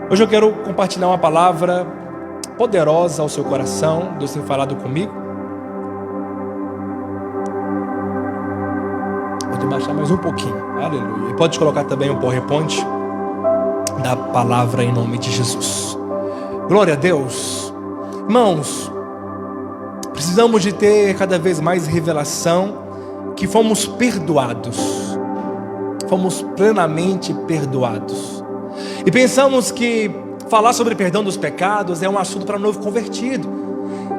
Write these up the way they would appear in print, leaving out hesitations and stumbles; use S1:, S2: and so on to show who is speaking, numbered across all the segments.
S1: Hoje eu quero compartilhar uma palavra poderosa ao seu coração. Deus tem falado comigo. Pode baixar mais um pouquinho. Aleluia. E pode colocar também o PowerPoint da palavra em nome de Jesus. Glória a Deus. Irmãos, precisamos de ter cada vez mais revelação que fomos perdoados. Fomos plenamente perdoados. E pensamos que falar sobre perdão dos pecados é um assunto para novo convertido.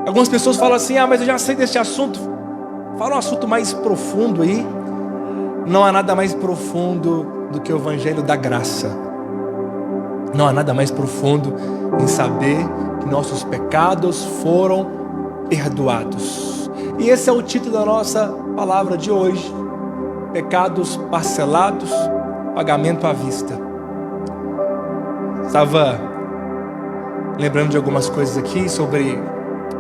S1: Algumas pessoas falam assim: mas eu já sei desse assunto. Fala um assunto mais profundo aí. Não há nada mais profundo do que o evangelho da graça. Não há nada mais profundo em saber que nossos pecados foram perdoados. E esse é o título da nossa palavra de hoje: pecados parcelados, pagamento à vista. Estava lembrando de algumas coisas aqui sobre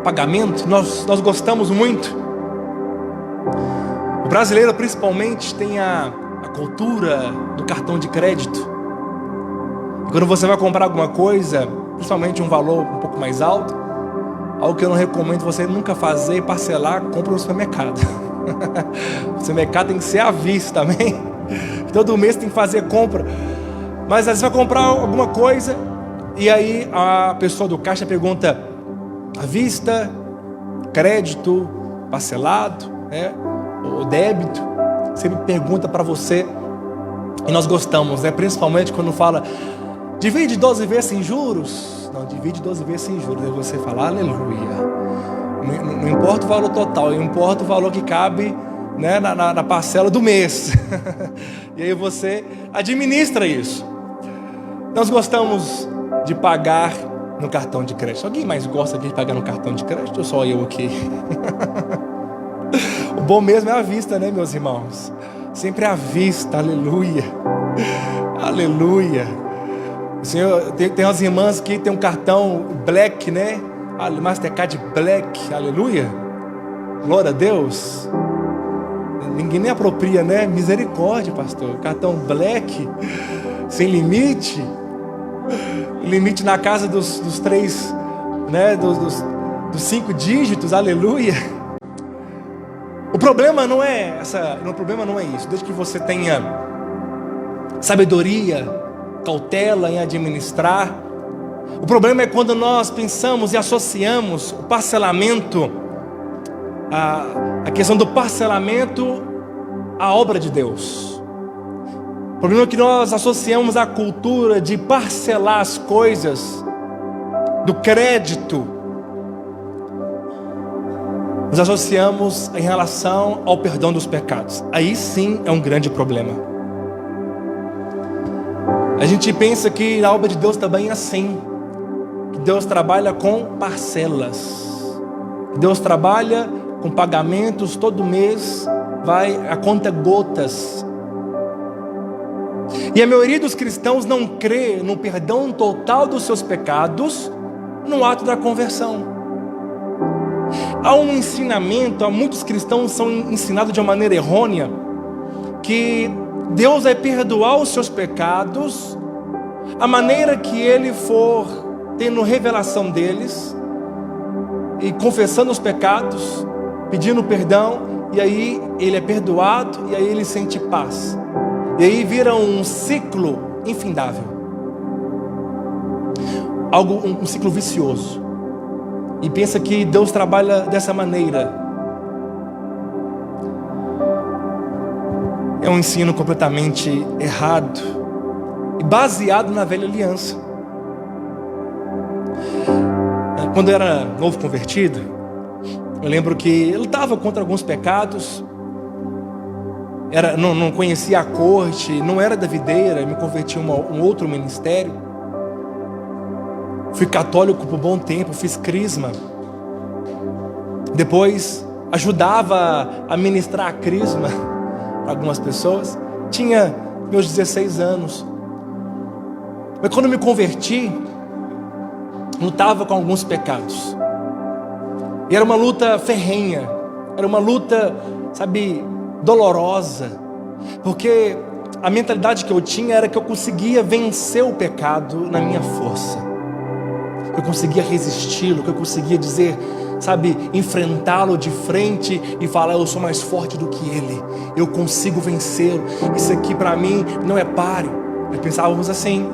S1: pagamento. Nós gostamos muito. O brasileiro principalmente tem a cultura do cartão de crédito. E quando você vai comprar alguma coisa, principalmente um valor um pouco mais alto, algo que eu não recomendo você nunca fazer, parcelar, compra no supermercado. O supermercado tem que ser à vista também. Todo mês tem que fazer compra. Mas às vezes vai comprar alguma coisa e aí a pessoa do caixa pergunta: à vista, crédito, parcelado, ou débito. Sempre pergunta para você. E nós gostamos, principalmente quando fala: divide 12 vezes sem juros. Não, divide 12 vezes sem juros. Aí você fala: aleluia. Não importa o valor total, importa o valor que cabe na parcela do mês. E aí você administra isso. Nós gostamos de pagar no cartão de crédito. Alguém mais gosta de pagar no cartão de crédito ou só eu aqui? O bom mesmo é à vista, meus irmãos? Sempre à vista, aleluia. Aleluia. O Senhor, tem umas irmãs que tem um cartão Black, Mastercard Black, aleluia. Glória a Deus. Ninguém nem apropria, Misericórdia, pastor. Cartão Black, sem limite. Limite na casa dos 3, dos 5 dígitos, aleluia. O problema não é isso. Desde que você tenha sabedoria, cautela em administrar. O problema é quando nós pensamos e associamos o parcelamento, a questão do parcelamento à obra de Deus. O problema é que nós associamos a cultura de parcelar as coisas, do crédito. Nos associamos em relação ao perdão dos pecados. Aí sim é um grande problema. A gente pensa que a obra de Deus também é assim. Que Deus trabalha com parcelas. Que Deus trabalha com pagamentos todo mês. Vai a conta gotas. E a maioria dos cristãos não crê no perdão total dos seus pecados no ato da conversão. Há um ensinamento, muitos cristãos são ensinados de uma maneira errônea, que Deus vai perdoar os seus pecados a maneira que Ele for tendo revelação deles, e confessando os pecados, pedindo perdão, e aí ele é perdoado, e aí ele sente paz. E aí vira um ciclo infindável. Um ciclo vicioso. E pensa que Deus trabalha dessa maneira. É um ensino completamente errado e baseado na velha aliança. Quando eu era novo convertido, eu lembro que eu lutava contra alguns pecados. Não conhecia a corte, não era da videira, me converti a um outro ministério. Fui católico por um bom tempo, fiz crisma. Depois ajudava a ministrar a crisma para algumas pessoas. Tinha meus 16 anos. Mas quando me converti, lutava com alguns pecados. E era uma luta ferrenha, era uma luta, dolorosa, porque a mentalidade que eu tinha era que eu conseguia vencer o pecado na minha força, que eu conseguia resisti-lo, que eu conseguia dizer, sabe, enfrentá-lo de frente e falar: eu sou mais forte do que ele, eu consigo vencê-lo, isso aqui para mim não é páreo. Nós pensávamos assim,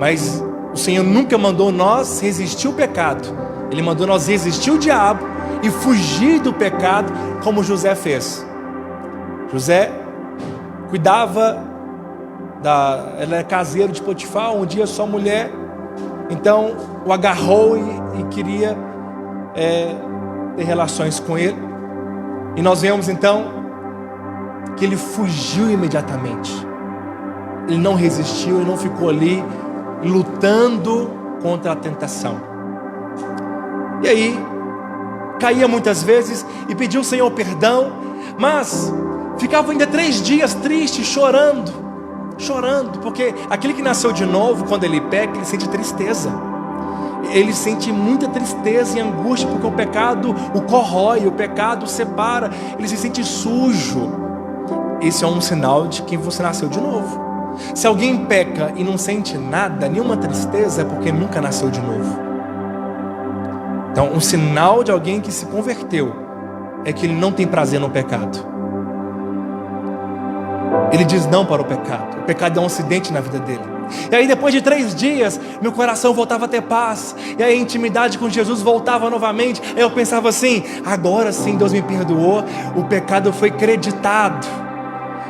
S1: mas o Senhor nunca mandou nós resistir o pecado, Ele mandou nós resistir o diabo e fugir do pecado, como José fez. José cuidava ele era caseiro de Potifar. Um dia sua mulher então o agarrou e queria ter relações com ele, e nós vemos então que ele fugiu imediatamente. Ele não resistiu, ele não ficou ali lutando contra a tentação. E aí caía muitas vezes e pedia ao Senhor perdão, mas ficava ainda 3 dias triste, chorando, porque aquele que nasceu de novo, quando ele peca, ele sente tristeza. Ele sente muita tristeza e angústia, porque o pecado o corrói, o pecado o separa, ele se sente sujo. Esse é um sinal de que você nasceu de novo. Se alguém peca e não sente nada, nenhuma tristeza, é porque nunca nasceu de novo. Então, um sinal de alguém que se converteu é que ele não tem prazer no pecado. Ele diz não para o pecado. O pecado é um acidente na vida dele. E aí depois de 3 dias, meu coração voltava a ter paz, e aí a intimidade com Jesus voltava novamente. Aí eu pensava assim: agora sim Deus me perdoou, o pecado foi creditado,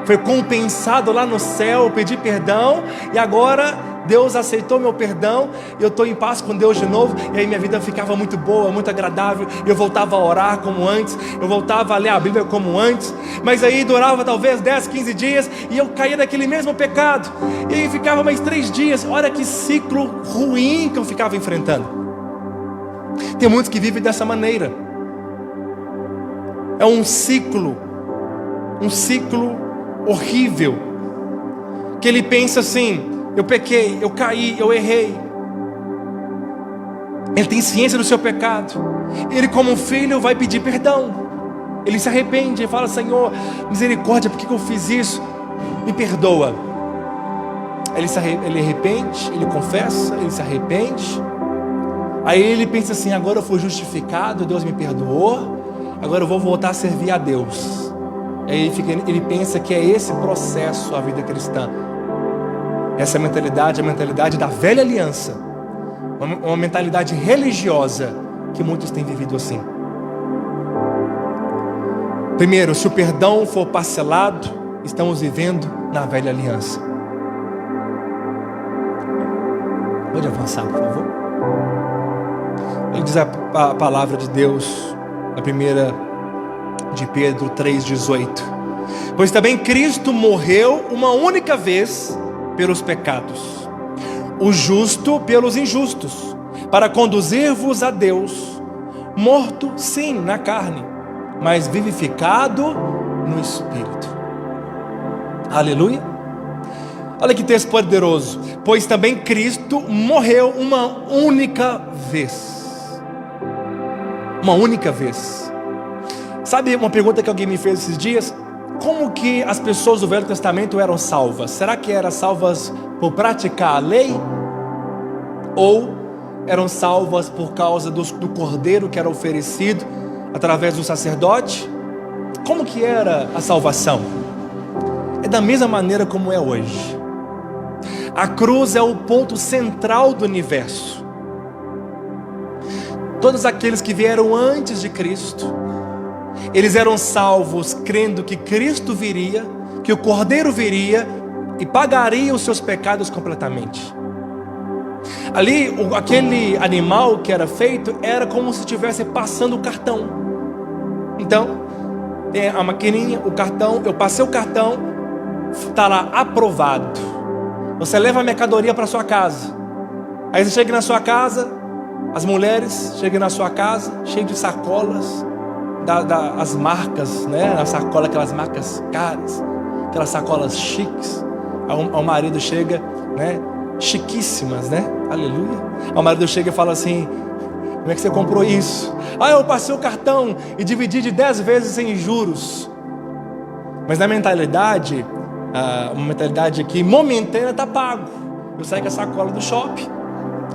S1: foi compensado lá no céu, eu pedi perdão, e agora Deus aceitou meu perdão, e eu estou em paz com Deus de novo. E aí minha vida ficava muito boa, muito agradável. Eu voltava a orar como antes, eu voltava a ler a Bíblia como antes. Mas aí durava talvez 10, 15 dias, e eu caía naquele mesmo pecado. E aí ficava mais 3 dias. Olha que ciclo ruim que eu ficava enfrentando. Tem muitos que vivem dessa maneira. É um ciclo horrível, que ele pensa assim: eu pequei, eu caí, eu errei. Ele tem ciência do seu pecado. Ele, como filho, vai pedir perdão. Ele se arrepende, ele fala: Senhor, misericórdia, por que eu fiz isso? Me perdoa. Ele arrepende, ele confessa, ele se arrepende. Aí ele pensa assim: agora eu fui justificado, Deus me perdoou, agora eu vou voltar a servir a Deus. Aí ele pensa que é esse processo a vida cristã. Essa mentalidade é a mentalidade da velha aliança, uma mentalidade religiosa que muitos têm vivido assim. Primeiro, se o perdão for parcelado, estamos vivendo na velha aliança. Pode avançar, por favor. Ele diz a palavra de Deus, a primeira de Pedro 3,18: pois também Cristo morreu uma única vez pelos pecados, o justo pelos injustos, para conduzir-vos a Deus, morto sim na carne, mas vivificado no Espírito. Aleluia. Olha que texto poderoso. Pois também Cristo morreu uma única vez. Uma única vez. Sabe uma pergunta que alguém me fez esses dias? Como que as pessoas do Velho Testamento eram salvas? Será que eram salvas por praticar a lei? Ou eram salvas por causa do cordeiro que era oferecido através do sacerdote? Como que era a salvação? É da mesma maneira como é hoje. A cruz é o ponto central do universo. Todos aqueles que vieram antes de Cristo, eles eram salvos crendo que Cristo viria, que o Cordeiro viria e pagaria os seus pecados completamente. Ali, aquele animal que era feito era como se estivesse passando o cartão. Então, tem a maquininha, o cartão, eu passei o cartão, está lá aprovado. Você leva a mercadoria para sua casa. Aí você chega na sua casa, as mulheres chegam na sua casa, cheio de sacolas, as marcas, né? Na sacola, aquelas marcas caras, aquelas sacolas chiques. O marido chega, né? Chiquíssimas, né? Aleluia. O marido chega e fala assim: como é que você comprou isso? Eu passei o cartão e dividi de 10 vezes sem juros. Mas na mentalidade, uma mentalidade aqui momentânea, está pago. Eu saio com a sacola do shopping,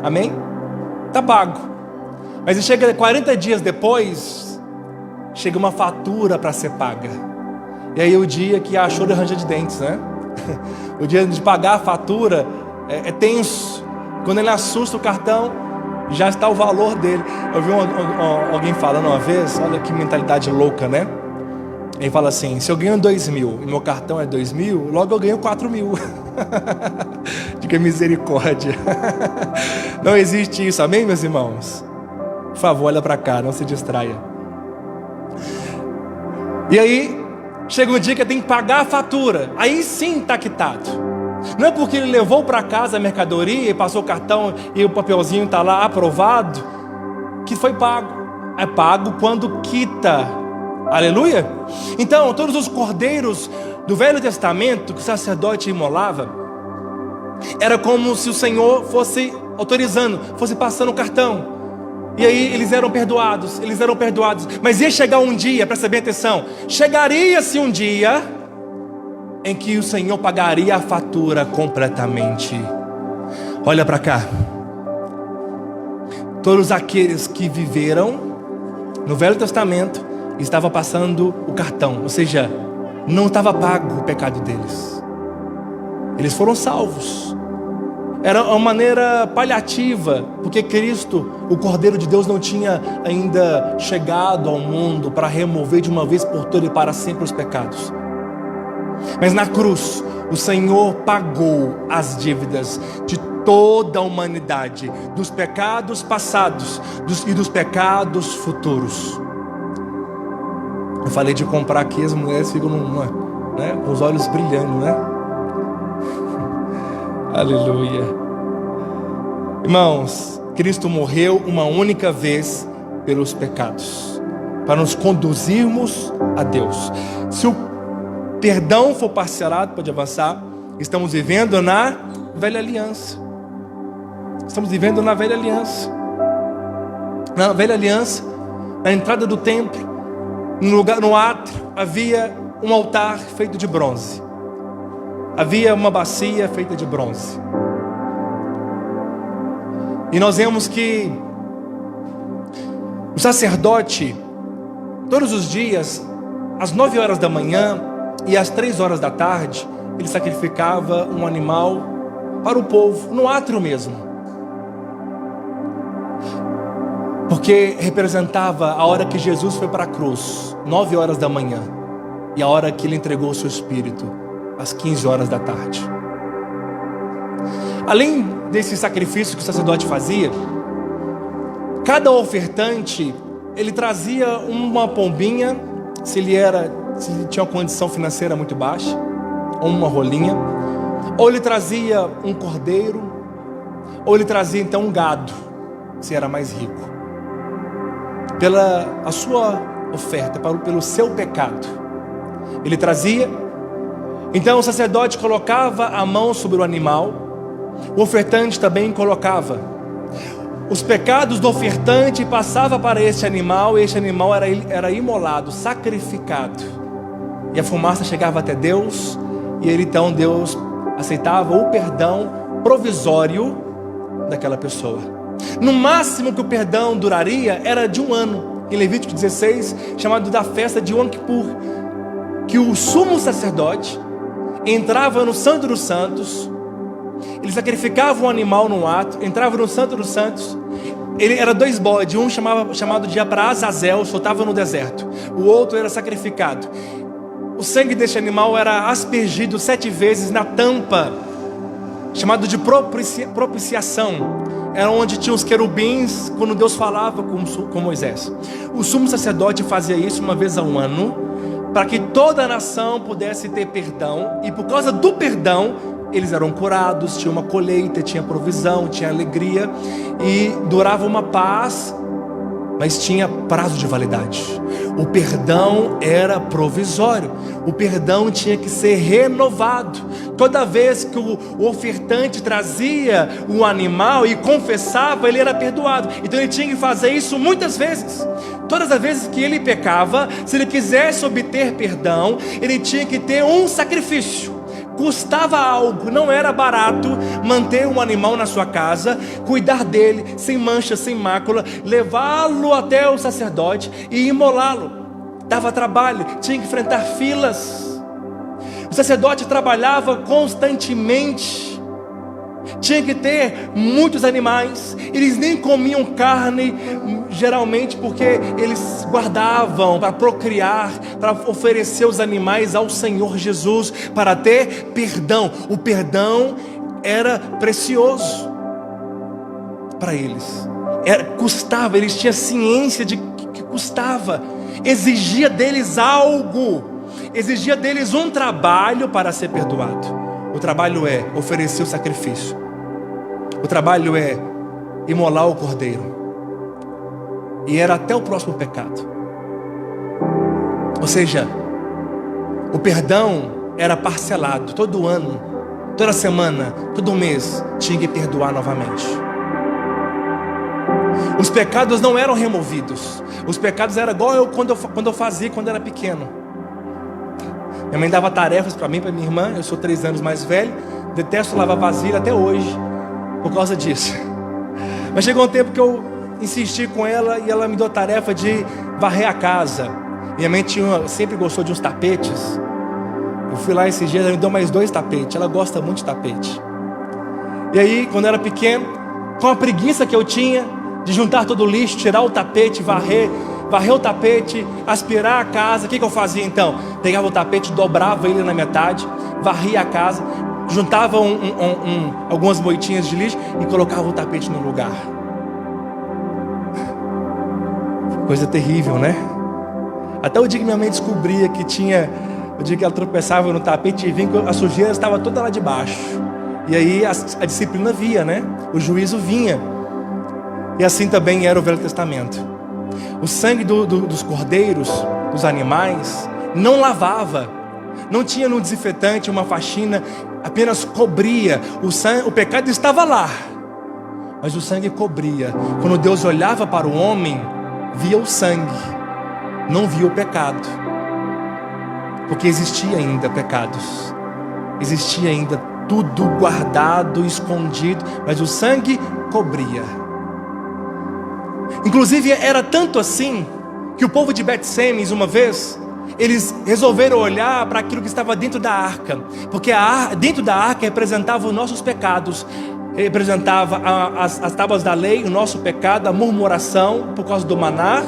S1: amém? Está pago. Mas chega 40 dias depois, chega uma fatura para ser paga. E aí o dia que a choro arranja de dentes, né? O dia de pagar a fatura é tenso. Quando ele assusta o cartão, já está o valor dele. Eu vi alguém falando uma vez, olha que mentalidade louca, né? Ele fala assim: se eu ganho 2.000 e meu cartão é 2.000, logo eu ganho 4.000. Diga misericórdia. Não existe isso, amém, meus irmãos? Por favor, olha para cá, não se distraia. E aí, chega um dia que tem que pagar a fatura. Aí sim está quitado. Não é porque ele levou para casa a mercadoria e passou o cartão e o papelzinho está lá aprovado que foi pago. É pago quando quita. Aleluia? Então, todos os cordeiros do Velho Testamento que o sacerdote imolava, era como se o Senhor fosse autorizando, fosse passando o cartão. E aí eles eram perdoados. Mas ia chegar um dia, presta bem atenção, chegaria-se um dia em que o Senhor pagaria a fatura completamente. Olha para cá. Todos aqueles que viveram no Velho Testamento estavam passando o cartão, ou seja, não estava pago o pecado deles. Eles foram salvos. Era uma maneira paliativa, porque Cristo, o Cordeiro de Deus, não tinha ainda chegado ao mundo para remover de uma vez por todas e para sempre os pecados. Mas na cruz, o Senhor pagou as dívidas de toda a humanidade, dos pecados passados e dos pecados futuros. Eu falei de comprar aqui, as mulheres ficam com os olhos brilhando, né? Aleluia. Irmãos, Cristo morreu uma única vez pelos pecados, para nos conduzirmos a Deus. Se o perdão for parcelado, pode avançar, estamos vivendo na velha aliança. Estamos vivendo na velha aliança. Na velha aliança, na entrada do templo, no átrio, havia um altar feito de bronze. Havia uma bacia feita de bronze. E nós vemos que o sacerdote, todos os dias, às 9 horas da manhã e às 3 horas da tarde, ele sacrificava um animal para o povo, no átrio mesmo. Porque representava a hora que Jesus foi para a cruz, 9 horas da manhã, e a hora que ele entregou o seu espírito, às 15 horas da tarde. Além desse sacrifício que o sacerdote fazia, cada ofertante, ele trazia uma pombinha, se ele tinha uma condição financeira muito baixa, ou uma rolinha, ou ele trazia um cordeiro, ou ele trazia então um gado, se era mais rico, pela a sua oferta, pelo seu pecado. Ele trazia. Então o sacerdote colocava a mão sobre o animal, o ofertante também colocava. Os pecados do ofertante passavam para este animal, e este animal era imolado, sacrificado, e a fumaça chegava até Deus, e então Deus aceitava o perdão provisório daquela pessoa. No máximo que o perdão duraria era de 1 ano. Em Levítico 16, chamado da festa de Yom Kippur, que o sumo sacerdote entrava no Santo dos Santos, ele sacrificava um animal no ato, entrava no Santo dos Santos. Ele era 2 bodes, um chamado de para Azazel, soltava no deserto, o outro era sacrificado. O sangue deste animal era aspergido 7 vezes na tampa, chamado de propiciação. Era onde tinha os querubins, quando Deus falava com Moisés. O sumo sacerdote fazia isso uma vez ao ano, para que toda a nação pudesse ter perdão, e por causa do perdão, eles eram curados, tinha uma colheita, tinha provisão, tinha alegria, e durava uma paz, mas tinha prazo de validade. O perdão era provisório, o perdão tinha que ser renovado. Toda vez que o ofertante trazia o animal e confessava, ele era perdoado. Então ele tinha que fazer isso muitas vezes. Todas as vezes que ele pecava, se ele quisesse obter perdão, ele tinha que ter um sacrifício. custava algo, não era barato manter um animal na sua casa, cuidar dele, sem mancha, sem mácula, levá-lo até o sacerdote e imolá-lo. Dava trabalho, tinha que enfrentar filas. O sacerdote trabalhava constantemente, tinha que ter muitos animais. Eles nem comiam carne, geralmente, porque eles guardavam para procriar, para oferecer os animais ao Senhor Jesus, para ter perdão. O perdão era precioso para eles. Custava, eles tinham ciência de que custava. Exigia deles algo, exigia deles um trabalho para ser perdoado. O trabalho é oferecer o sacrifício. O trabalho é imolar o cordeiro. E era até o próximo pecado. Ou seja, o perdão era parcelado. Todo ano, toda semana, todo mês, tinha que perdoar novamente. Os pecados não eram removidos. Os pecados eram igual eu quando eu fazia quando era pequeno. Minha mãe dava tarefas para mim, para minha irmã. Eu sou 3 anos mais velho. Detesto lavar vasilha até hoje por causa disso. Mas chegou um tempo que eu insisti com ela e ela me deu a tarefa de varrer a casa. Minha mãe sempre gostou de uns tapetes. Eu fui lá esses dias, ela me deu mais 2 tapetes. Ela gosta muito de tapete. E aí, quando eu era pequeno, com a preguiça que eu tinha de juntar todo o lixo, tirar o tapete, varrer o tapete, aspirar a casa, o que eu fazia então? Pegava o tapete, dobrava ele na metade, varria a casa, juntava algumas moitinhas de lixo e colocava o tapete no lugar. Coisa terrível, né? Até o dia que minha mãe descobria que o dia que ela tropeçava no tapete e vinha, a sujeira estava toda lá de baixo. E aí a disciplina via, né? O juízo vinha. E assim também era o Velho Testamento. O sangue dos cordeiros, dos animais, não lavava. Não tinha no desinfetante uma faxina, apenas cobria. O pecado estava lá, mas o sangue cobria. Quando Deus olhava para o homem, via o sangue, não via o pecado. Porque existia ainda pecados. Existia ainda tudo guardado, escondido, mas o sangue cobria. Inclusive era tanto assim que o povo de Bet-Semes, uma vez, eles resolveram olhar para aquilo que estava dentro da arca, porque dentro da arca representava os nossos pecados, representava as tábuas da lei, o nosso pecado, a murmuração por causa do maná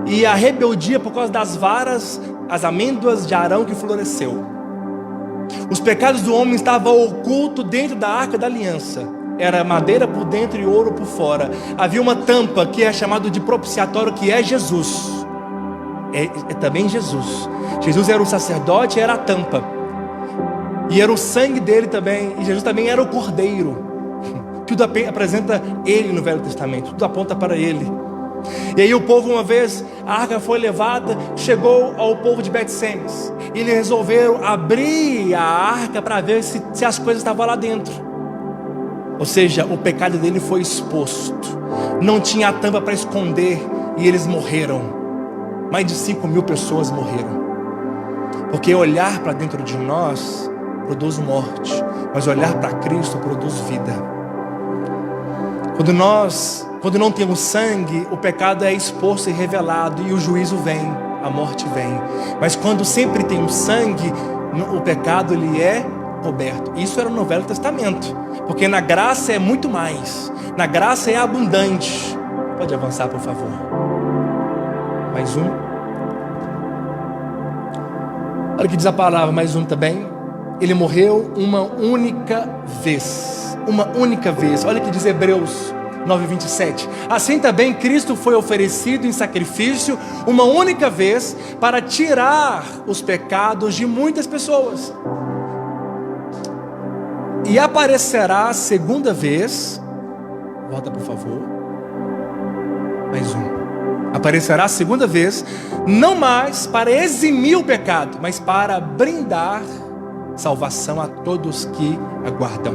S1: e a rebeldia por causa das varas, as amêndoas de Arão que floresceu. Os pecados do homem estavam ocultos dentro da arca da aliança. Era madeira por dentro e ouro por fora. Havia uma tampa que é chamada de propiciatório, que é Jesus. É também Jesus. Jesus era o sacerdote, era a tampa. E era o sangue dele também. E Jesus também era o cordeiro. Tudo apresenta ele no Velho Testamento. Tudo aponta para ele. E aí o povo, uma vez, a arca foi levada, chegou ao povo de Bet-Semes. E eles resolveram abrir a arca para ver se as coisas estavam lá dentro. Ou seja, o pecado dele foi exposto. Não tinha a tampa para esconder. E eles morreram. Mais de 5.000 pessoas morreram. Porque olhar para dentro de nós produz morte, mas olhar para Cristo produz vida. Quando não temos sangue, o pecado é exposto e revelado, e o juízo vem, a morte vem. Mas quando sempre tem o sangue, o pecado ele é coberto. Isso era no Velho Testamento, porque na graça é muito mais. Na graça é abundante. Pode avançar, por favor. Mais um. Olha o que diz a palavra, mais um também. Ele morreu uma única vez. Uma única vez. Olha o que diz Hebreus 9:27. Assim também Cristo foi oferecido em sacrifício uma única vez para tirar os pecados de muitas pessoas. E aparecerá a segunda vez. Volta, por favor. Mais um. Aparecerá a segunda vez, não mais para eximir o pecado, mas para brindar salvação a todos que aguardam.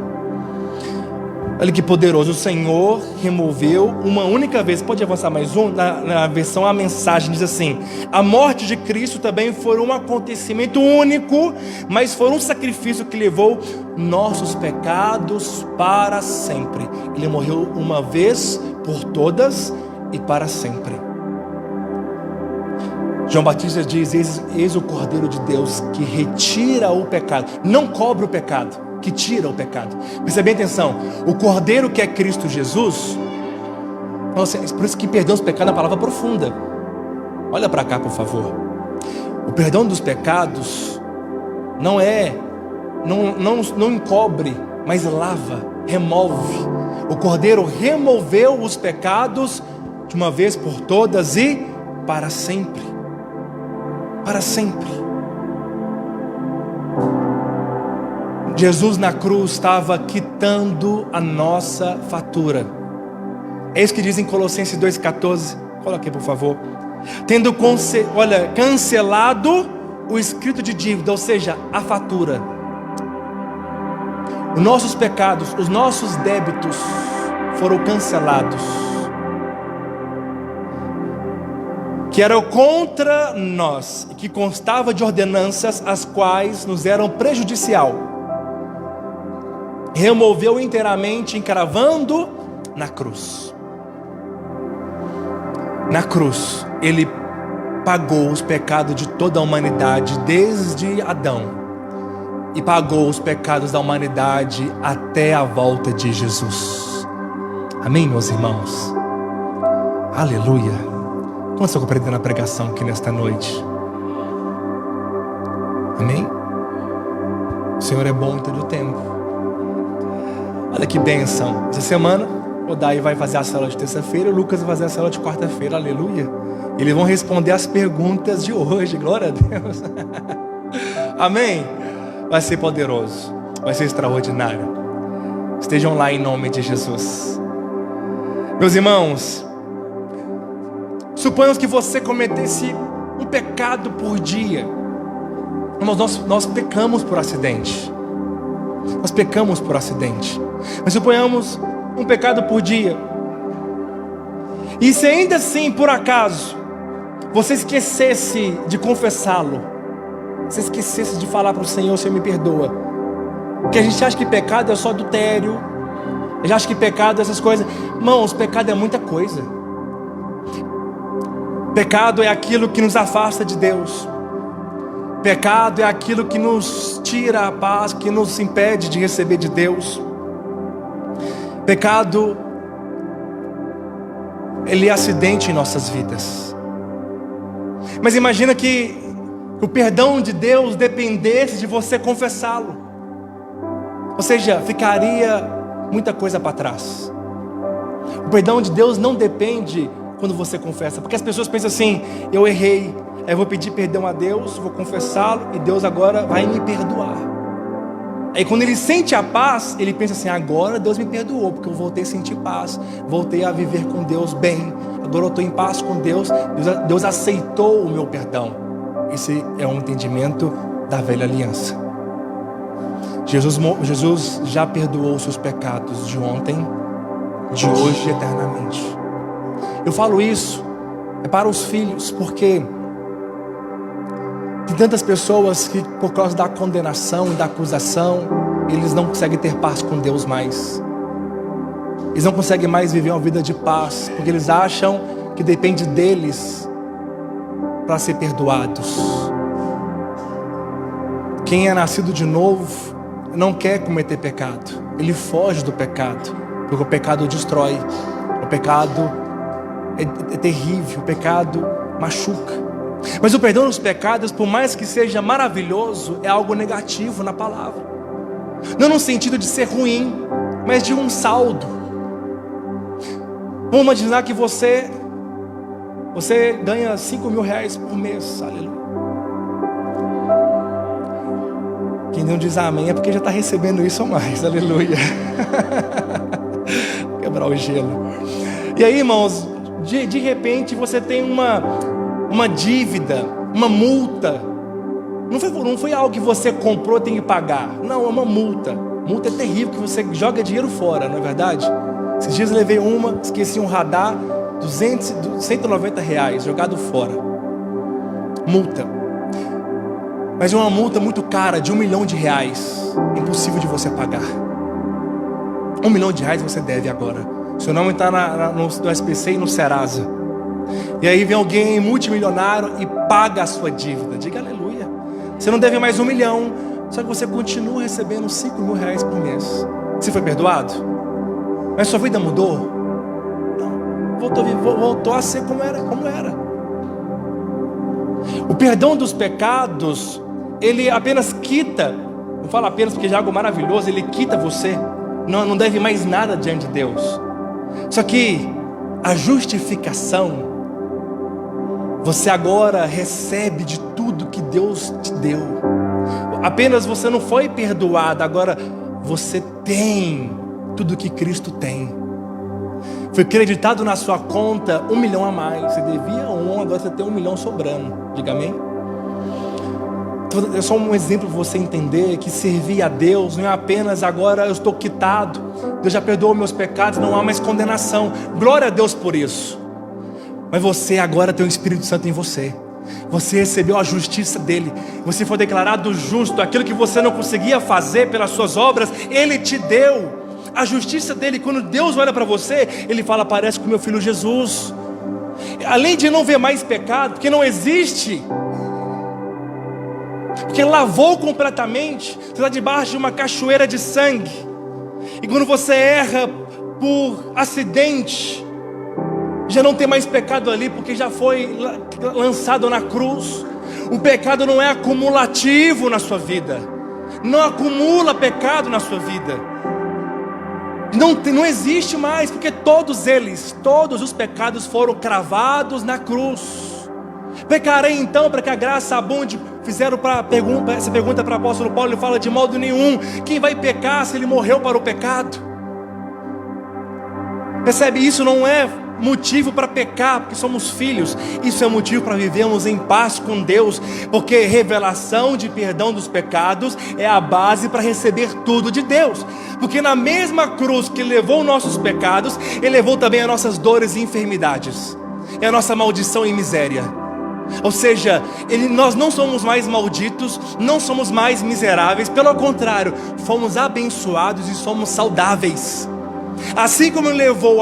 S1: Olha que poderoso. O Senhor removeu uma única vez. Pode avançar mais um? Na versão A Mensagem diz assim: a morte de Cristo também foi um acontecimento único, mas foi um sacrifício que levou nossos pecados para sempre. Ele morreu uma vez por todas e para sempre. João Batista diz: eis o Cordeiro de Deus que retira o pecado. Não cobre o pecado, que tira o pecado. Preste bem atenção. O Cordeiro que é Cristo Jesus. Nossa, por isso que perdão dos pecados é uma palavra profunda. Olha para cá, por favor. O perdão dos pecados não encobre, mas lava, remove. O Cordeiro removeu os pecados de uma vez por todas e para sempre. Para sempre. Jesus na cruz estava quitando a nossa fatura. É isso que diz em Colossenses 2,14. Coloque por favor. Tendo cancelado o escrito de dívida, ou seja, a fatura. Os nossos pecados, os nossos débitos foram cancelados. Que eram contra nós, e que constava de ordenanças, as quais nos eram prejudicial. Removeu inteiramente, encravando na cruz. Na cruz, Ele pagou os pecados de toda a humanidade, desde Adão, e pagou os pecados da humanidade até a volta de Jesus. Amém, meus irmãos? Aleluia. Como estou compreendendo a pregação aqui nesta noite? Amém? O Senhor é bom em todo o tempo. Olha que bênção. Essa semana o Dai vai fazer a célula de terça-feira, o Lucas vai fazer a célula de quarta-feira. Aleluia. Eles vão responder as perguntas de hoje. Glória a Deus. Amém? Vai ser poderoso. Vai ser extraordinário. Estejam lá em nome de Jesus. Meus irmãos, suponhamos que você cometesse um pecado por dia. Nós pecamos por acidente. Nós pecamos por acidente. Mas suponhamos um pecado por dia. E se ainda assim, por acaso, você esquecesse de confessá-lo, você esquecesse de falar para o Senhor: Senhor, me perdoa. Porque a gente acha que pecado é só adultério, a gente acha que pecado é essas coisas. Irmãos, pecado é muita coisa. Pecado é aquilo que nos afasta de Deus. Pecado é aquilo que nos tira a paz, que nos impede de receber de Deus. Pecado, ele é acidente em nossas vidas. Mas imagina que o perdão de Deus dependesse de você confessá-lo. Ou seja, ficaria muita coisa para trás. O perdão de Deus não depende quando você confessa, porque as pessoas pensam assim: eu errei, eu vou pedir perdão a Deus, vou confessá-lo e Deus agora vai me perdoar. Aí quando ele sente a paz, ele pensa assim: agora Deus me perdoou, porque eu voltei a sentir paz, voltei a viver com Deus bem, agora eu estou em paz com Deus, Deus aceitou o meu perdão. Esse é um entendimento da velha aliança. Jesus já perdoou os seus pecados de ontem, de hoje e eternamente. Eu falo isso para os filhos, porque tem tantas pessoas que, por causa da condenação e da acusação, eles não conseguem ter paz com Deus mais. Eles não conseguem mais viver uma vida de paz, porque eles acham que depende deles para ser perdoados. Quem é nascido de novo não quer cometer pecado, ele foge do pecado, porque o pecado destrói, o pecado é terrível, o pecado machuca. Mas o perdão dos pecados, por mais que seja maravilhoso, é algo negativo na palavra. Não no sentido de ser ruim, mas de um saldo. Vamos imaginar que você ganha 5 mil reais por mês. Aleluia. Quem não diz amém é porque já está recebendo isso ou mais. Aleluia. Quebrar o gelo. E aí, irmãos, de repente você tem uma dívida, uma multa. Não foi algo que você comprou e tem que pagar. Não, é uma multa. Multa é terrível, que você joga dinheiro fora, não é verdade? Esses dias eu levei uma, esqueci um radar, R$190 jogado fora. Multa. Mas é uma multa muito cara, de R$1 milhão. Impossível de você pagar. R$1 milhão você deve agora. Seu nome está no SPC e no Serasa. E aí vem alguém multimilionário e paga a sua dívida. Diga aleluia. Você não deve mais R$1 milhão, só que você continua recebendo R$5 mil por mês. Você foi perdoado? Mas sua vida mudou? Não. Voltou a ser como era. O perdão dos pecados, ele apenas quita, não falo apenas porque já é algo maravilhoso, ele quita você. Não deve mais nada diante de Deus. Só que a justificação, você agora recebe de tudo que Deus te deu. Apenas você não foi perdoado, agora você tem tudo que Cristo tem. Foi creditado na sua conta R$1 milhão a mais. Você devia agora você tem R$1 milhão sobrando. Diga amém? É só um exemplo para você entender que servir a Deus não é apenas agora eu estou quitado, Deus já perdoou meus pecados, não há mais condenação. Glória a Deus por isso. Mas você agora tem o Espírito Santo em você. Você recebeu a justiça dele. Você foi declarado justo. Aquilo que você não conseguia fazer pelas suas obras, ele te deu. A justiça dele, quando Deus olha para você, ele fala, parece com o meu filho Jesus. Além de não ver mais pecado, porque não existe, porque lavou completamente. Você está debaixo de uma cachoeira de sangue. E quando você erra por acidente, já não tem mais pecado ali, porque já foi lançado na cruz. O pecado não é acumulativo na sua vida. Não acumula pecado na sua vida. Não existe mais, porque todos os pecados foram cravados na cruz. Pecarei então para que a graça abunde? Fizeram essa pergunta para o apóstolo Paulo. Ele fala, de modo nenhum. Quem vai pecar se ele morreu para o pecado? Percebe? Isso não é motivo para pecar, porque somos filhos. Isso é motivo para vivermos em paz com Deus, porque revelação de perdão dos pecados é a base para receber tudo de Deus. Porque na mesma cruz que levou nossos pecados, ele levou também as nossas dores e enfermidades, é a nossa maldição e miséria. Ou seja, nós não somos mais malditos, não somos mais miseráveis, pelo contrário, fomos abençoados e somos saudáveis. Assim como ele levou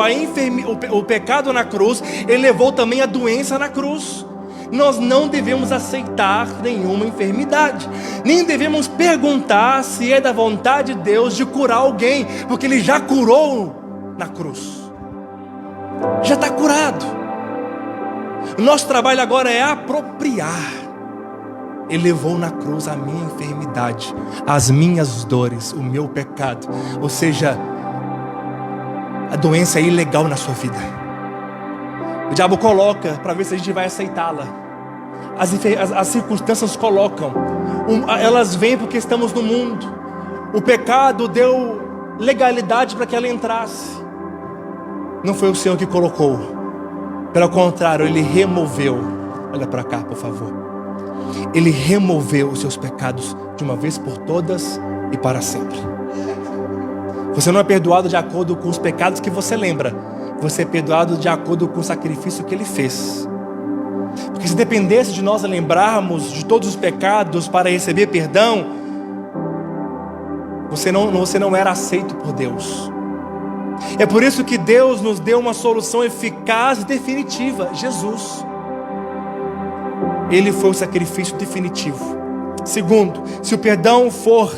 S1: o pecado na cruz, ele levou também a doença na cruz. Nós não devemos aceitar nenhuma enfermidade, nem devemos perguntar se é da vontade de Deus de curar alguém, porque ele já curou na cruz, já está curado. O nosso trabalho agora é apropriar. Ele levou na cruz a minha enfermidade, as minhas dores, o meu pecado. Ou seja, a doença é ilegal na sua vida. O diabo coloca para ver se a gente vai aceitá-la. As circunstâncias colocam. Elas vêm porque estamos no mundo. O pecado deu legalidade para que ela entrasse. Não foi o Senhor que colocou. Pelo contrário, Ele removeu. Olha para cá, por favor. Ele removeu os seus pecados de uma vez por todas e para sempre. Você não é perdoado de acordo com os pecados que você lembra. Você é perdoado de acordo com o sacrifício que Ele fez. Porque se dependesse de nós lembrarmos de todos os pecados para receber perdão, você não era aceito por Deus. É por isso que Deus nos deu uma solução eficaz e definitiva: Jesus. Ele foi o sacrifício definitivo. Segundo, se o perdão for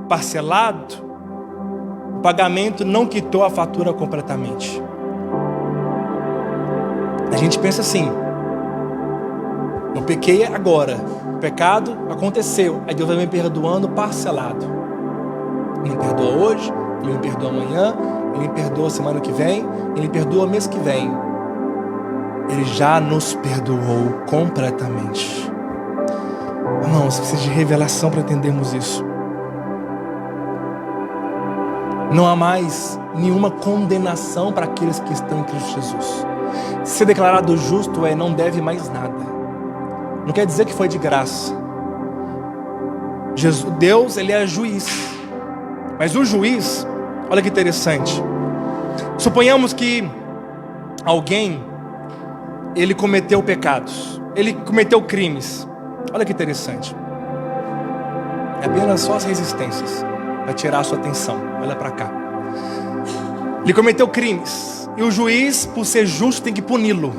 S1: parcelado, o pagamento não quitou a fatura completamente. A gente pensa assim: eu pequei agora, o pecado aconteceu, aí Deus vai me perdoando parcelado. Ele me perdoa hoje, Ele me perdoa amanhã, Ele me perdoa semana que vem, Ele me perdoa mês que vem. Ele já nos perdoou completamente. Irmãos, precisa de revelação para entendermos isso. Não há mais nenhuma condenação para aqueles que estão em Cristo Jesus. Ser declarado justo não deve mais nada. Não quer dizer que foi de graça. Deus, Ele é juiz. Mas o juiz, olha que interessante. Suponhamos que alguém, ele cometeu pecados, ele cometeu crimes. Olha que interessante. É apenas só as resistências para tirar a sua atenção. Olha para cá. Ele cometeu crimes e o juiz, por ser justo, tem que puni-lo.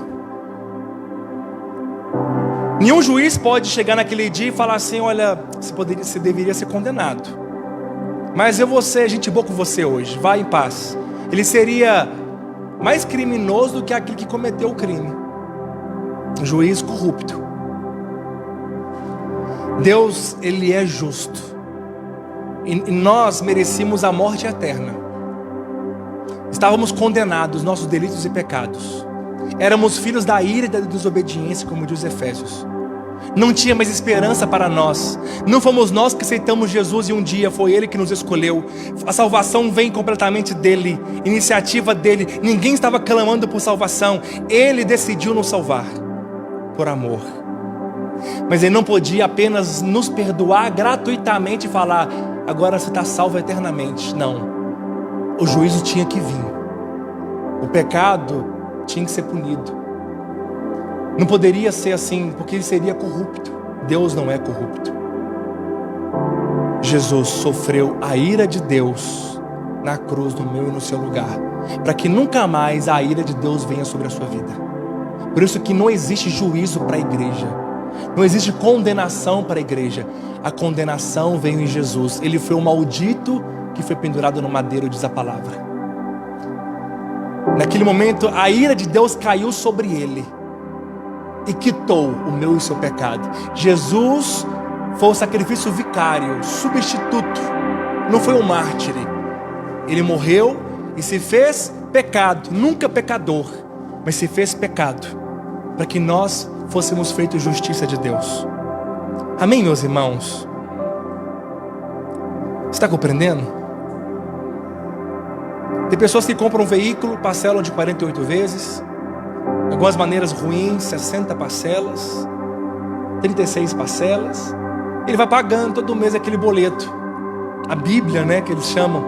S1: Nenhum juiz pode chegar naquele dia e falar assim: olha, você deveria ser condenado, mas eu vou ser gente boa com você hoje, vai em paz. Ele seria mais criminoso do que aquele que cometeu o crime. Um juiz corrupto. Deus, Ele é justo. E nós merecíamos a morte eterna. Estávamos condenados, nossos delitos e pecados. Éramos filhos da ira e da desobediência, como diz Efésios. Não tinha mais esperança para nós. Não fomos nós que aceitamos Jesus e um dia foi Ele que nos escolheu. A salvação vem completamente dEle, iniciativa dEle. Ninguém estava clamando por salvação. Ele decidiu nos salvar, por amor. Mas Ele não podia apenas nos perdoar gratuitamente e falar: agora você está salvo eternamente. Não. O juízo tinha que vir. O pecado tinha que ser punido. Não poderia ser assim, porque ele seria corrupto. Deus não é corrupto. Jesus sofreu a ira de Deus na cruz, no meu e no seu lugar, para que nunca mais a ira de Deus venha sobre a sua vida. Por isso que não existe juízo para a igreja. Não existe condenação para a igreja. A condenação veio em Jesus. Ele foi o maldito que foi pendurado no madeiro, diz a palavra. Naquele momento, a ira de Deus caiu sobre ele e quitou o meu e o seu pecado. Jesus foi o sacrifício vicário, substituto. Não foi um mártir. Ele morreu e se fez pecado, nunca pecador, mas se fez pecado, para que nós fôssemos feitos justiça de Deus. Amém, meus irmãos? Você está compreendendo? Tem pessoas que compram um veículo, parcelam de 48 vezes, algumas maneiras ruins, 60 parcelas, 36 parcelas. Ele vai pagando todo mês aquele boleto, a Bíblia, né, que eles chamam.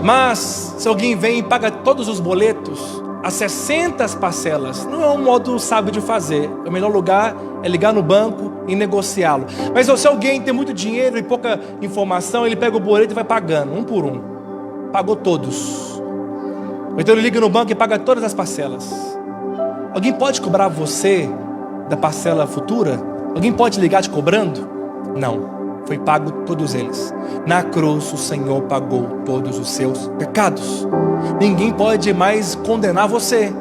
S1: Mas se alguém vem e paga todos os boletos, as 60 parcelas, não é um modo sábio de fazer. O melhor lugar é ligar no banco e negociá-lo. Mas se alguém tem muito dinheiro e pouca informação, ele pega o boleto e vai pagando, um por um. Pagou todos. Então ele liga no banco e paga todas as parcelas. Alguém pode cobrar você da parcela futura? Alguém pode ligar te cobrando? Não. Foi pago todos eles. Na cruz o Senhor pagou todos os seus pecados. Ninguém pode mais condenar você.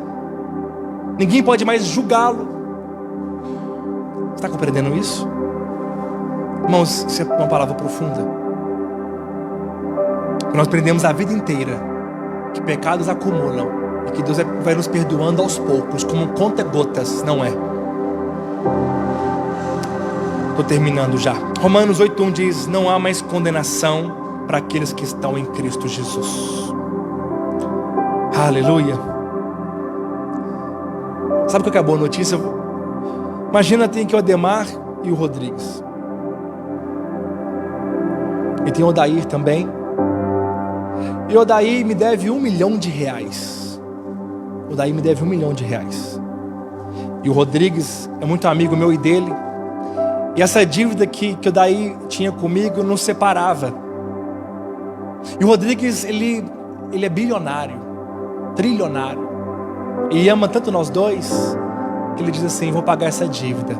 S1: Ninguém pode mais julgá-lo. Você está compreendendo isso? Irmãos, isso é uma palavra profunda. Nós aprendemos a vida inteira que pecados acumulam e que Deus vai nos perdoando aos poucos, como conta-gotas, não é? Estou terminando já. Romanos 8:1 diz: não há mais condenação para aqueles que estão em Cristo Jesus. Aleluia. Sabe o que é a boa notícia? Imagina, tem aqui o Ademar e o Rodrigues. E tem o Odair também. E o Odair me deve R$1 milhão. O Odair me deve R$1 milhão. E o Rodrigues é muito amigo meu e dele. E essa dívida que o Odair tinha comigo nos separava. E o Rodrigues, ele é bilionário, trilionário. E ama tanto nós dois, que ele diz assim: vou pagar essa dívida.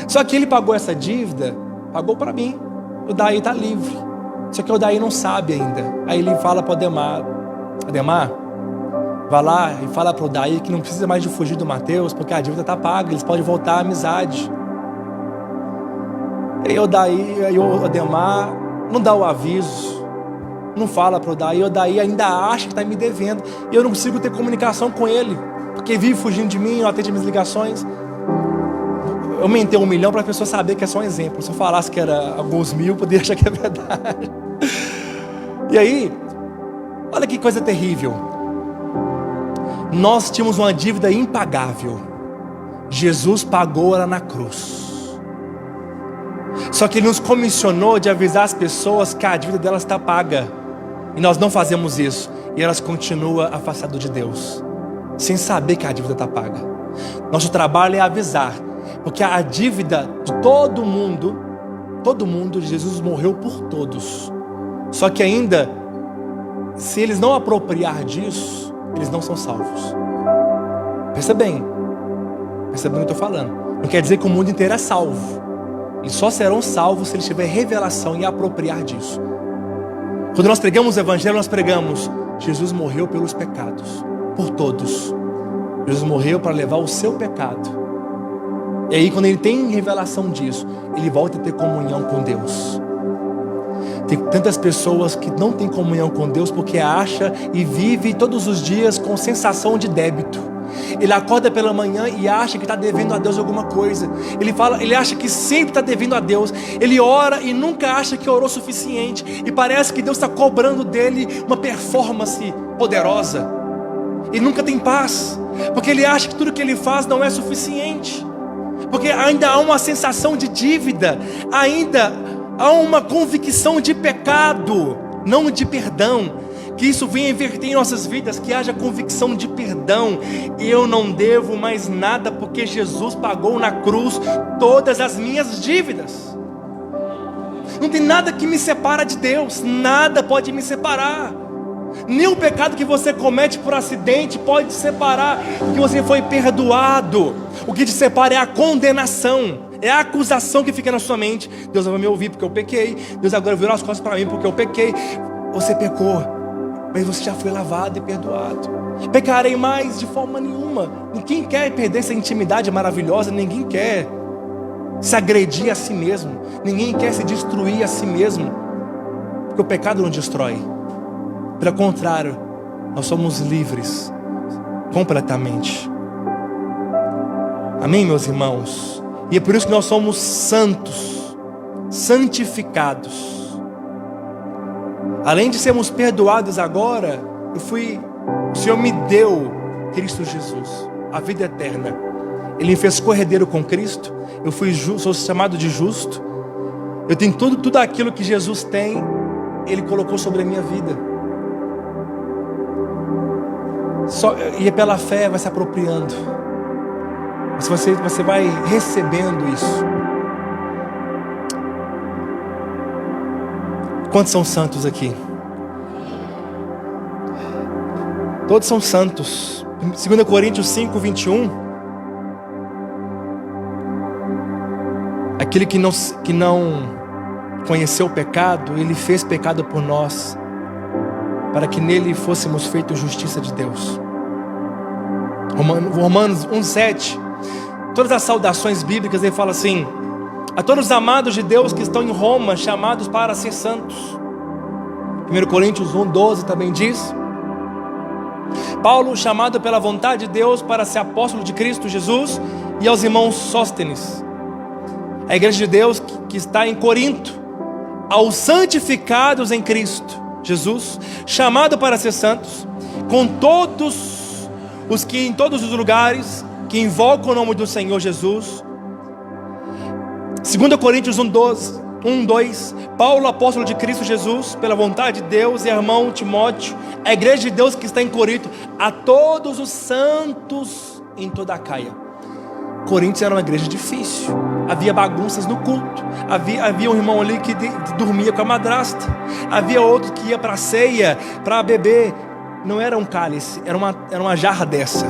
S1: Só que ele pagou essa dívida, pagou para mim. O Odair está livre. Só que o Odair não sabe ainda. Aí ele fala para o Ademar: Ademar, vai lá e fala para o Odair que não precisa mais de fugir do Mateus, porque a dívida está paga, eles podem voltar à amizade. E o Odair, aí o Ademar não dá o aviso, não fala para o Odair. O Odair ainda acha que está me devendo, e eu não consigo ter comunicação com ele, porque vive fugindo de mim, não atende minhas ligações. Eu aumentei R$1 milhão para a pessoa saber que é só um exemplo. Se eu falasse que era alguns mil, poderia achar que é verdade. E aí, olha que coisa terrível. Nós tínhamos uma dívida impagável. Jesus pagou ela na cruz. Só que Ele nos comissionou de avisar as pessoas que a dívida delas está paga. E nós não fazemos isso. E elas continuam afastadas de Deus, sem saber que a dívida está paga. Nosso trabalho é avisar, porque a dívida de todo mundo, Jesus morreu por todos. Só que ainda, se eles não apropriar disso, eles não são salvos. Pensa bem o que eu estou falando. Não quer dizer que o mundo inteiro é salvo. Eles só serão salvos se eles tiverem revelação e apropriar disso. Quando nós pregamos o Evangelho, nós pregamos: Jesus morreu pelos pecados, por todos. Jesus morreu para levar o seu pecado. E aí, quando ele tem revelação disso, ele volta a ter comunhão com Deus. Tem tantas pessoas que não têm comunhão com Deus porque acha e vive todos os dias com sensação de débito. Ele acorda pela manhã e acha que está devendo a Deus alguma coisa. Ele acha que sempre está devendo a Deus. Ele ora e nunca acha que orou o suficiente. E parece que Deus está cobrando dele uma performance poderosa. E nunca tem paz, porque ele acha que tudo que ele faz não é suficiente. Porque ainda há uma sensação de dívida, ainda há uma convicção de pecado, não de perdão. Que isso venha inverter em nossas vidas, que haja convicção de perdão. Eu não devo mais nada, porque Jesus pagou na cruz todas as minhas dívidas. Não tem nada que me separa de Deus, nada pode me separar. Nem o pecado que você comete por acidente pode te separar, porque você foi perdoado. O que te separa é a condenação, é a acusação que fica na sua mente. Deus vai me ouvir porque eu pequei, Deus agora virou as costas para mim porque eu pequei. Você pecou, mas você já foi lavado e perdoado. Pecarei mais de forma nenhuma. Ninguém quer perder essa intimidade maravilhosa. Ninguém quer se agredir a si mesmo. Ninguém quer se destruir a si mesmo, porque o pecado não destrói. Pelo contrário, nós somos livres completamente. Amém, meus irmãos? E é por isso que nós somos santos, santificados. Além de sermos perdoados agora, o Senhor me deu Cristo Jesus, a vida eterna. Ele me fez corredeiro com Cristo. Eu sou chamado de justo. Eu tenho tudo aquilo que Jesus tem, Ele colocou sobre a minha vida. E pela fé vai se apropriando. Você vai recebendo isso. Quantos são santos aqui? Todos são santos. 2 Coríntios 5, 21. Aquele que não conheceu o pecado, Ele fez pecado por nós, para que nele fôssemos feitos justiça de Deus. Romanos 1,7. Todas as saudações bíblicas, ele fala assim: a todos os amados de Deus que estão em Roma, chamados para ser santos. 1 Coríntios 1,12 também diz: Paulo, chamado pela vontade de Deus para ser apóstolo de Cristo Jesus, e aos irmãos Sóstenes, a igreja de Deus que está em Corinto, aos santificados em Cristo Jesus, chamado para ser santos, com todos os que em todos os lugares que invocam o nome do Senhor Jesus. 2 Coríntios 1:2, Paulo, apóstolo de Cristo Jesus, pela vontade de Deus, e irmão Timóteo, a igreja de Deus que está em Corinto, a todos os santos em toda a Acaia. Coríntios era uma igreja difícil, havia bagunças no culto, havia um irmão ali que dormia com a madrasta, havia outro que ia para a ceia, para beber, não era um cálice, era uma jarra dessa,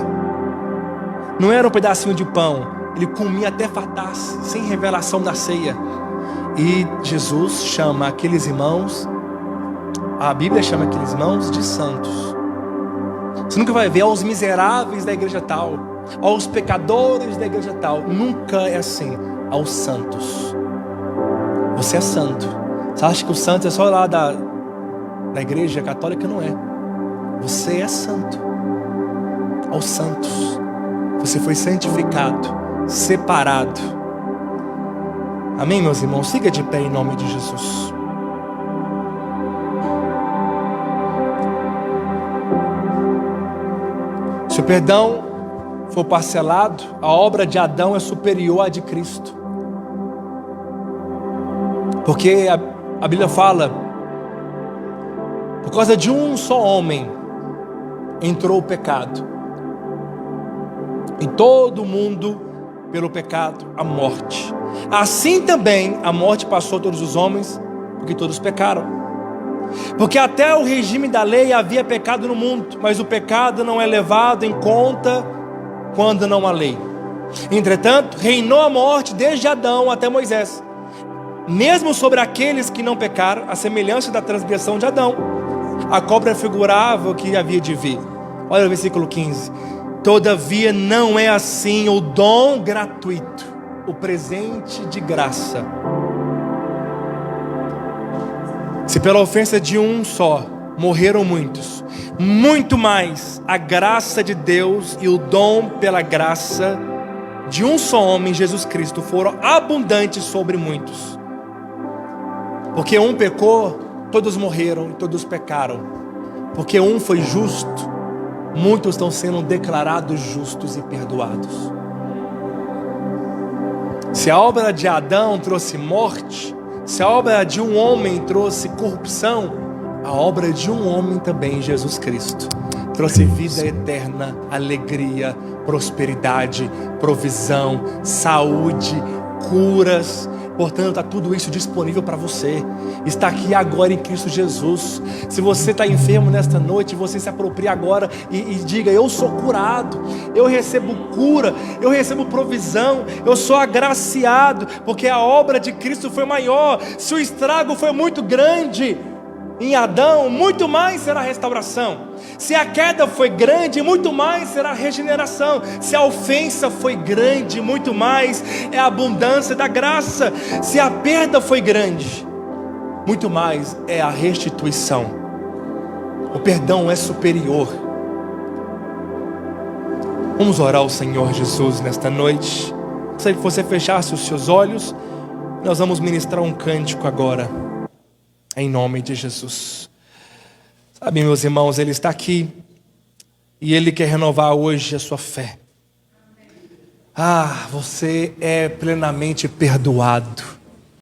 S1: não era um pedacinho de pão, ele comia até fartar-se, sem revelação da ceia. E Jesus chama aqueles irmãos, a Bíblia chama aqueles irmãos de santos. Você nunca vai ver aos miseráveis da igreja tal, aos pecadores da igreja tal. Nunca é assim. Aos santos. Você é santo. Você acha que o santo é só lá da igreja católica? Não é. Você é santo. Aos santos. Você foi santificado, separado. Amém, meus irmãos? Siga de pé em nome de Jesus. Se o perdão for parcelado, a obra de Adão é superior à de Cristo. Porque a Bíblia fala, por causa de um só homem entrou o pecado em todo mundo, pelo pecado, a morte. Assim também a morte passou a todos os homens, porque todos pecaram. Porque até o regime da lei havia pecado no mundo, mas o pecado não é levado em conta quando não há lei. Entretanto, reinou a morte desde Adão até Moisés, mesmo sobre aqueles que não pecaram, a semelhança da transgressão de Adão, a qual prefigurava o que havia de vir. Olha o versículo 15. Todavia não é assim o dom gratuito, o presente de graça. Se pela ofensa de um só morreram muitos, muito mais a graça de Deus e o dom pela graça de um só homem, Jesus Cristo, foram abundantes sobre muitos. Porque um pecou, todos morreram e todos pecaram. Porque um foi justo, muitos estão sendo declarados justos e perdoados. Se a obra de Adão trouxe morte, se a obra de um homem trouxe corrupção, a obra de um homem também, Jesus Cristo, trouxe vida eterna, alegria, prosperidade, provisão, saúde, curas. Portanto, está tudo isso disponível para você. Está aqui agora em Cristo Jesus. Se você está enfermo nesta noite, você se aproprie agora e diga: eu sou curado, eu recebo cura, eu recebo provisão, eu sou agraciado, porque a obra de Cristo foi maior. Se o estrago foi muito grande em Adão, muito mais será a restauração. Se a queda foi grande, muito mais será a regeneração. Se a ofensa foi grande, muito mais é a abundância da graça. Se a perda foi grande, muito mais é a restituição. O perdão é superior. Vamos orar ao Senhor Jesus nesta noite. Gostaria que você fechasse os seus olhos. Nós vamos ministrar um cântico agora, em nome de Jesus. Sabe, meus irmãos, Ele está aqui e Ele quer renovar hoje a sua fé. Você é plenamente perdoado.